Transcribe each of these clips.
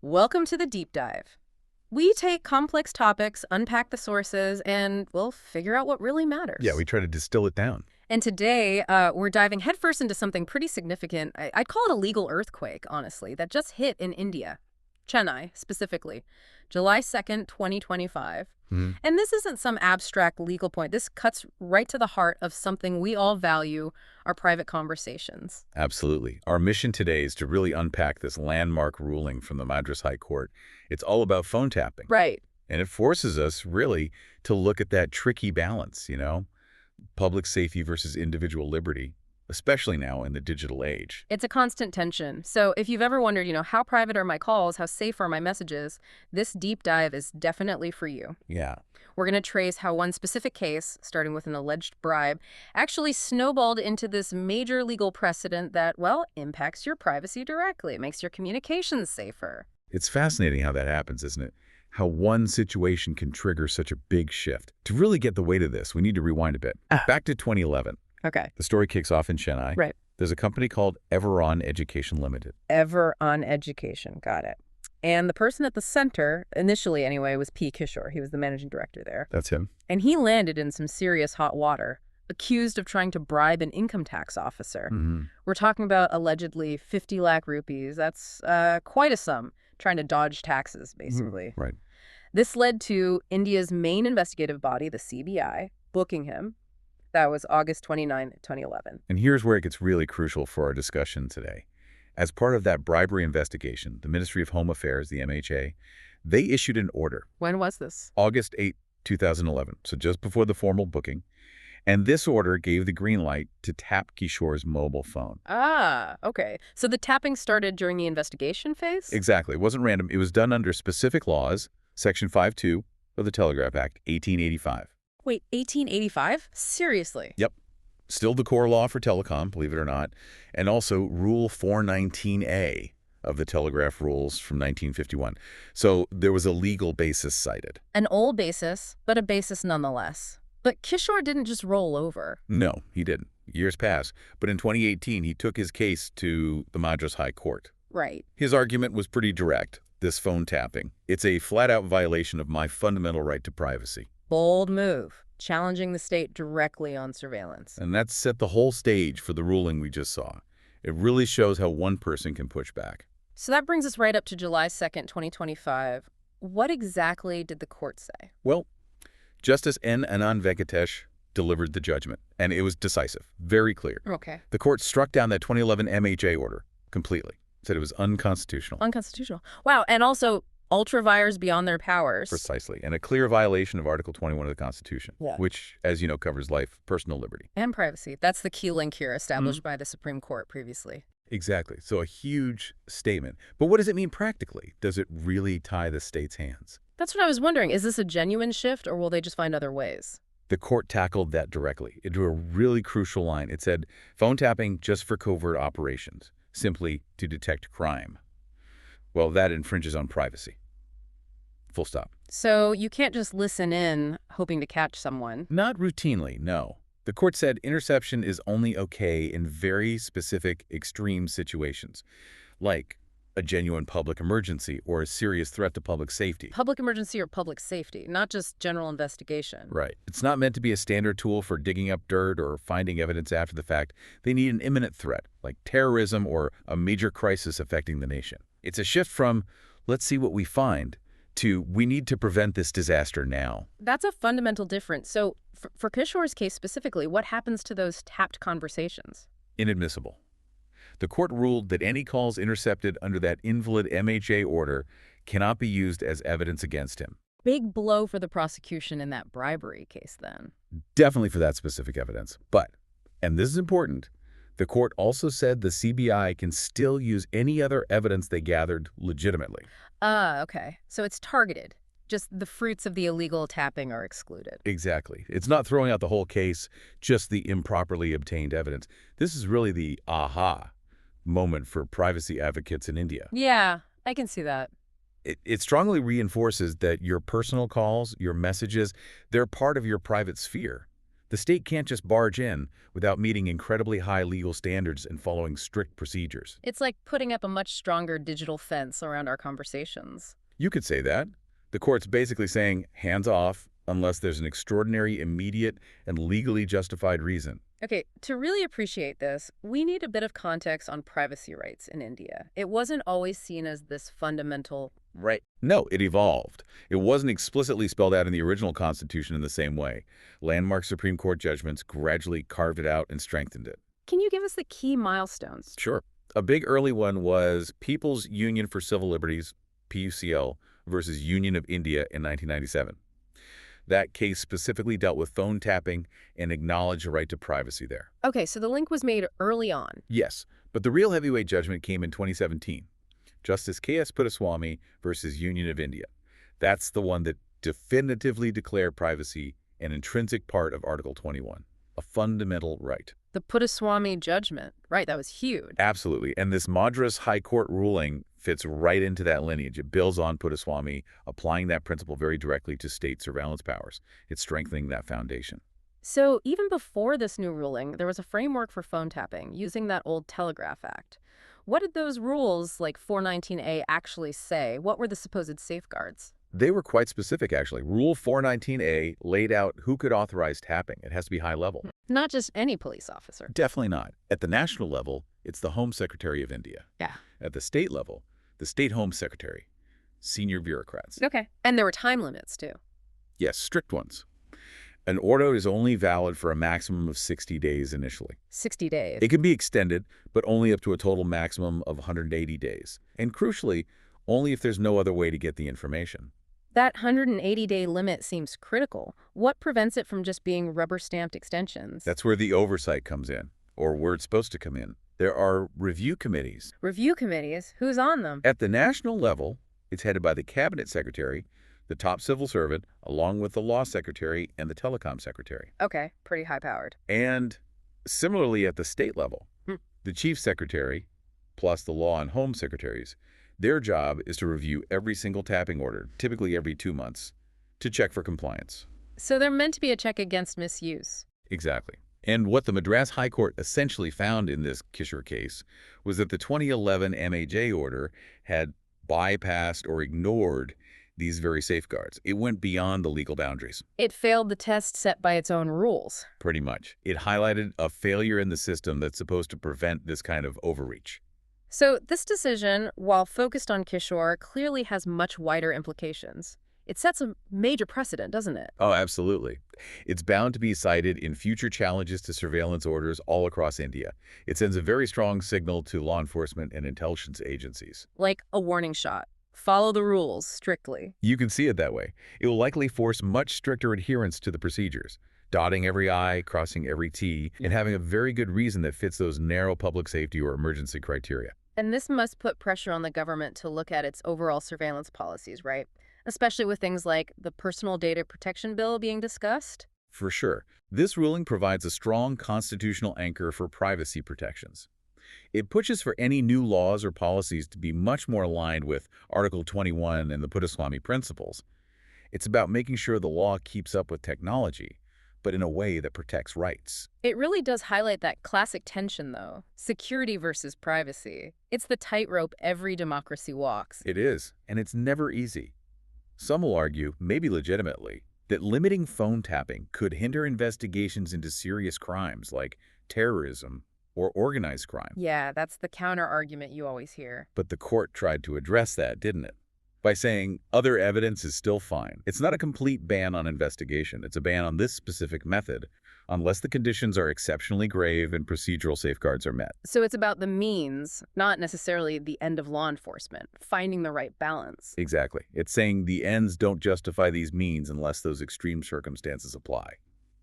Welcome to the Deep Dive. We take complex topics, unpack the sources, and we'll figure out what really matters. Yeah, we try to distill it down. And today, we're diving headfirst into something pretty significant. I'd call it a legal earthquake, honestly, that just hit in India. Chennai, specifically. July 2nd, 2025. Mhm. And this isn't some abstract legal point. This cuts right to the heart of something we all value, our private conversations. Absolutely. Our mission today is to really unpack this landmark ruling from the Madras High Court. It's all about phone tapping. Right. And it forces us, really, to look at that tricky balance, public safety versus individual liberty, especially now in the digital age. It's a constant tension. So if you've ever wondered, how private are my calls? How safe are my messages? This deep dive is definitely for you. Yeah. We're going to trace how one specific case, starting with an alleged bribe, actually snowballed into this major legal precedent that, well, impacts your privacy directly. It makes your communications safer. It's fascinating how that happens, isn't it? How one situation can trigger such a big shift. To really get the weight of this, we need to rewind a bit. Back to 2011. Okay. The story kicks off in Chennai. Right. There's a company called Everron Education Limited. Everron Education. Got it. And the person at the center, initially anyway, was Kishore. He was the managing director there. That's him. And he landed in some serious hot water, accused of trying to bribe an income tax officer. Mm-hmm. We're talking about allegedly 50 lakh rupees. That's quite a sum, trying to dodge taxes, basically. Right. This led to India's main investigative body, the CBI, booking him. That was August 29, 2011. And here's where it gets really crucial for our discussion today. As part of that bribery investigation, the Ministry of Home Affairs, the MHA, they issued an order. When was this? August 8, 2011, so just before the formal booking. And this order gave the green light to tap Kishore's mobile phone. Ah, okay. So the tapping started during the investigation phase? Exactly. It wasn't random. It was done under specific laws, Section 5.2 of the Telegraph Act, 1885. Wait, 1885? Seriously? Yep. Still the core law for telecom, believe it or not, and also Rule 419A of the Telegraph Rules from 1951. So there was a legal basis cited. An old basis, but a basis nonetheless. But Kishore didn't just roll over. No, he didn't. Years passed. But in 2018, he took his case to the Madras High Court. Right. His argument was pretty direct. This phone tapping, it's a flat-out violation of my fundamental right to privacy. Bold move, challenging the state directly on surveillance. And that set the whole stage for the ruling we just saw. It really shows how one person can push back. So that brings us right up to July 2nd, 2025. What exactly did the court say? Well, Justice N. Anand Venkatesh delivered the judgment, and it was decisive, very clear. Okay. The court struck down that 2011 MHA order completely, said it was unconstitutional. Unconstitutional. Wow, and also ultra-vires beyond their powers. Precisely, and a clear violation of Article 21 of the Constitution, Yeah. which, as you know, covers life, personal liberty. And privacy. That's the key link here, established by the Supreme Court previously. Exactly. So a huge statement. But what does it mean practically? Does it really tie the state's hands? That's what I was wondering. Is this a genuine shift, or will they just find other ways? The court tackled that directly. It drew a really crucial line. It said, phone tapping just for covert operations, simply to detect crime. Well, that infringes on privacy. Full stop. So you can't just listen in, hoping to catch someone. Not routinely, no. The court said interception is only okay in very specific, extreme situations, like a genuine public emergency or a serious threat to public safety. Public emergency or public safety, not just general investigation. Right. It's not meant to be a standard tool for digging up dirt or finding evidence after the fact. They need an imminent threat, like terrorism or a major crisis affecting the nation. It's a shift from, let's see what we find, to we need to prevent this disaster now. That's a fundamental difference. So for Kishore's case specifically, what happens to those tapped conversations? Inadmissible. The court ruled that any calls intercepted under that invalid MHA order cannot be used as evidence against him. Big blow for the prosecution in that bribery case, then. Definitely for that specific evidence. But, and this is important, the court also said the CBI can still use any other evidence they gathered legitimately. Okay. So it's targeted. Just the fruits of the illegal tapping are excluded. Exactly. It's not throwing out the whole case, just the improperly obtained evidence. This is really the aha moment for privacy advocates in India. Yeah, I can see that. It strongly reinforces that your personal calls, your messages, they're part of your private sphere. The state can't just barge in without meeting incredibly high legal standards and following strict procedures. It's like putting up a much stronger digital fence around our conversations. You could say that. The court's basically saying, hands off, unless there's an extraordinary, immediate, and legally justified reason. Okay, to really appreciate this, we need a bit of context on privacy rights in India. It wasn't always seen as this fundamental right. No, it evolved. It wasn't explicitly spelled out in the original Constitution in the same way. Landmark Supreme Court judgments gradually carved it out and strengthened it. Can you give us the key milestones? Sure. A big early one was People's Union for Civil Liberties, PUCL, versus Union of India in 1997. That case specifically dealt with phone tapping and acknowledged a right to privacy there. Okay, so the link was made early on. Yes, but the real heavyweight judgment came in 2017. Justice K.S. Puttaswamy versus Union of India. That's the one that definitively declared privacy an intrinsic part of Article 21, a fundamental right. The Puttaswamy judgment, right, that was huge. Absolutely, and this Madras High Court ruling fits right into that lineage. It builds on Puttaswamy, applying that principle very directly to state surveillance powers. It's strengthening that foundation. So even before this new ruling, there was a framework for phone tapping using that old Telegraph Act. What did those rules, like 419A, actually say? What were the supposed safeguards? They were quite specific, actually. Rule 419A laid out who could authorize tapping. It has to be high level. Not just any police officer. Definitely not. At the national level, it's the Home Secretary of India. Yeah. At the state level, the State Home Secretary, senior bureaucrats. Okay. And there were time limits, too. Yes, strict ones. An order is only valid for a maximum of 60 days initially. 60 days. It can be extended, but only up to a total maximum of 180 days. And crucially, only if there's no other way to get the information. That 180-day limit seems critical. What prevents it from just being rubber-stamped extensions? That's where the oversight comes in, or where it's supposed to come in. There are review committees. Review committees? Who's on them? At the national level, it's headed by the Cabinet Secretary, the top civil servant, along with the Law Secretary and the Telecom Secretary. Okay, pretty high-powered. And similarly at the state level, the Chief Secretary, plus the Law and Home Secretaries, their job is to review every single tapping order, typically every 2 months, to check for compliance. So they're meant to be a check against misuse. Exactly. And what the Madras High Court essentially found in this Kishore case was that the 2011 MAJ order had bypassed or ignored these very safeguards. It went beyond the legal boundaries. It failed the test set by its own rules. Pretty much. It highlighted a failure in the system that's supposed to prevent this kind of overreach. So this decision, while focused on Kishore, clearly has much wider implications. It sets a major precedent, doesn't it? Oh, absolutely. It's bound to be cited in future challenges to surveillance orders all across India. It sends a very strong signal to law enforcement and intelligence agencies. Like a warning shot. Follow the rules strictly. You can see it that way. It will likely force much stricter adherence to the procedures, dotting every I, crossing every T, and having a very good reason that fits those narrow public safety or emergency criteria. And this must put pressure on the government to look at its overall surveillance policies, right? Especially with things like the Personal Data Protection Bill being discussed. For sure. This ruling provides a strong constitutional anchor for privacy protections. It pushes for any new laws or policies to be much more aligned with Article 21 and the Puttaswamy principles. It's about making sure the law keeps up with technology, but in a way that protects rights. It really does highlight that classic tension, though. Security versus privacy. It's the tightrope every democracy walks. It is, and it's never easy. Some will argue, maybe legitimately, that limiting phone tapping could hinder investigations into serious crimes like terrorism or organized crime. Yeah, that's the counter-argument you always hear. But the court tried to address that, didn't it? By saying other evidence is still fine. It's not a complete ban on investigation. It's a ban on this specific method, unless the conditions are exceptionally grave and procedural safeguards are met. So it's about the means, not necessarily the end of law enforcement, finding the right balance. Exactly. It's saying the ends don't justify these means unless those extreme circumstances apply.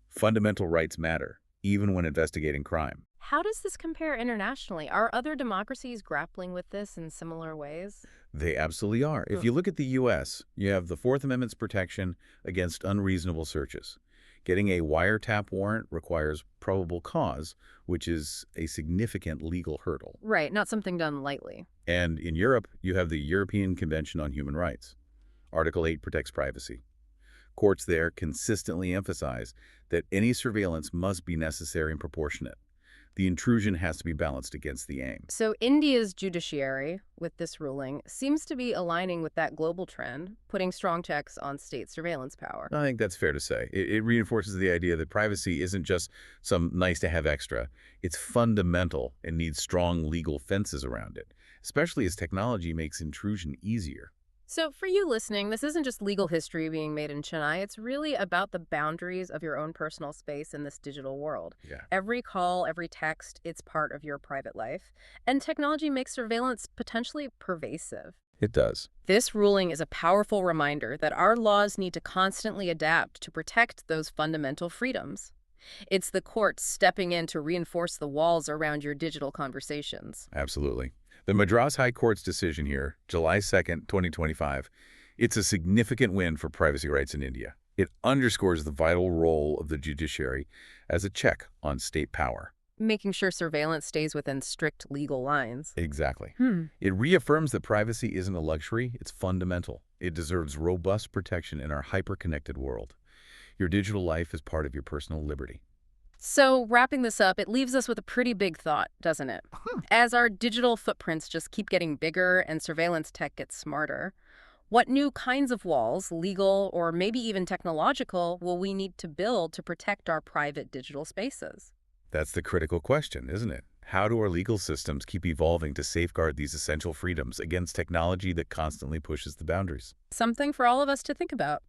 Fundamental rights matter, even when investigating crime. How does this compare internationally? Are other democracies grappling with this in similar ways? They absolutely are. If you look at the U.S., you have the Fourth Amendment's protection against unreasonable searches. Getting a wiretap warrant requires probable cause, which is a significant legal hurdle. Right, not something done lightly. And in Europe, you have the European Convention on Human Rights. Article 8 protects privacy. Courts there consistently emphasize that any surveillance must be necessary and proportionate. The intrusion has to be balanced against the aim. So India's judiciary, with this ruling, seems to be aligning with that global trend, putting strong checks on state surveillance power. I think that's fair to say. It reinforces the idea that privacy isn't just some nice-to-have extra. It's fundamental and needs strong legal fences around it, especially as technology makes intrusion easier. So for you listening, this isn't just legal history being made in Chennai. It's really about the boundaries of your own personal space in this digital world. Yeah. Every call, every text, it's part of your private life. And technology makes surveillance potentially pervasive. It does. This ruling is a powerful reminder that our laws need to constantly adapt to protect those fundamental freedoms. It's the courts stepping in to reinforce the walls around your digital conversations. Absolutely. The Madras High Court's decision here, July 2nd, 2025, it's a significant win for privacy rights in India. It underscores the vital role of the judiciary as a check on state power. Making sure surveillance stays within strict legal lines. Exactly. It reaffirms that privacy isn't a luxury, it's fundamental. It deserves robust protection in our hyper-connected world. Your digital life is part of your personal liberty. So, wrapping this up, it leaves us with a pretty big thought, doesn't it? As our digital footprints just keep getting bigger and surveillance tech gets smarter, what new kinds of walls, legal or maybe even technological, will we need to build to protect our private digital spaces? That's the critical question, isn't it? How do our legal systems keep evolving to safeguard these essential freedoms against technology that constantly pushes the boundaries? Something for all of us to think about.